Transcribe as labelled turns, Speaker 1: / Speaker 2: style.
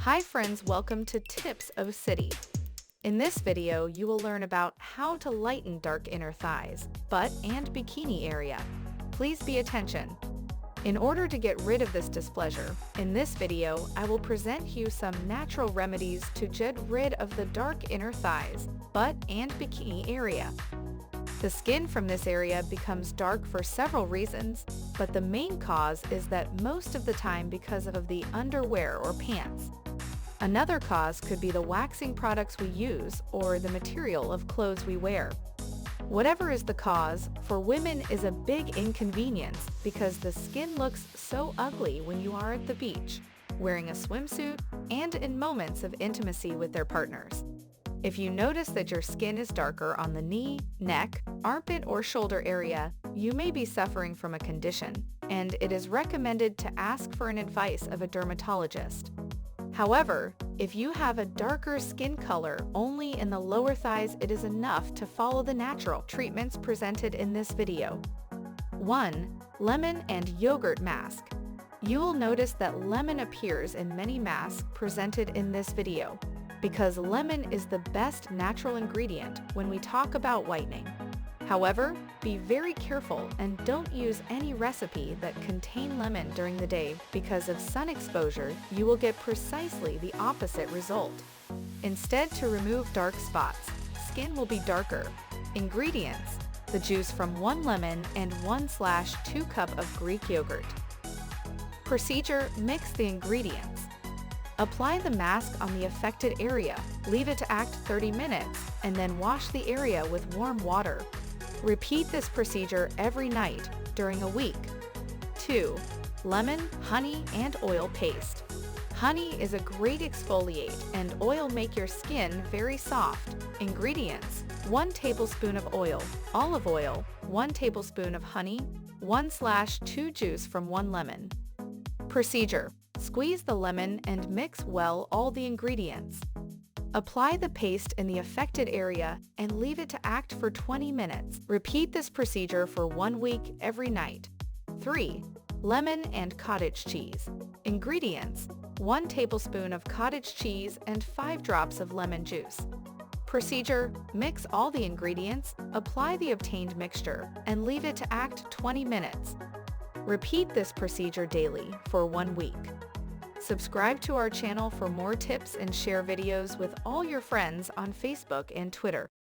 Speaker 1: Hi friends, welcome to Tips of City. In this video, you will learn about how to lighten dark inner thighs, butt, and bikini area. Please be attention. In order to get rid of this displeasure, in this video, I will present you some natural remedies to get rid of the dark inner thighs, butt, and bikini area. The skin from this area becomes dark for several reasons, but the main cause is that most of the time because of the underwear or pants. Another cause could be the waxing products we use or the material of clothes we wear. Whatever is the cause, for women is a big inconvenience because the skin looks so ugly when you are at the beach, wearing a swimsuit, and in moments of intimacy with their partners. If you notice that your skin is darker on the knee, neck, armpit, or shoulder area, you may be suffering from a condition, and it is recommended to ask for an advice of a dermatologist. However, if you have a darker skin color only in the lower thighs, it is enough to follow the natural treatments presented in this video. 1. Lemon and yogurt mask. You will notice that lemon appears in many masks presented in this video, because lemon is the best natural ingredient when we talk about whitening. However, be very careful and don't use any recipe that contain lemon during the day because of sun exposure, you will get precisely the opposite result. Instead, to remove dark spots, skin will be darker. Ingredients: the juice from 1 lemon and 1/2 cup of Greek yogurt. Procedure: mix the ingredients. Apply the mask on the affected area, leave it to act 30 minutes, and then wash the area with warm water. Repeat this procedure every night during a week. 2. Lemon, honey, and oil paste. Honey is a great exfoliate and oil make your skin very soft. Ingredients: 1 tablespoon of oil, olive oil, 1 tablespoon of honey, 1/2 juice from 1 lemon. Procedure: squeeze the lemon and mix well all the ingredients. Apply the paste in the affected area and leave it to act for 20 minutes. Repeat this procedure for 1 week every night. 3. Lemon and cottage cheese. Ingredients: 1 tablespoon of cottage cheese and 5 drops of lemon juice. Procedure: mix all the ingredients, apply the obtained mixture, and leave it to act 20 minutes. Repeat this procedure daily for 1 week. Subscribe to our channel for more tips and share videos with all your friends on Facebook and Twitter.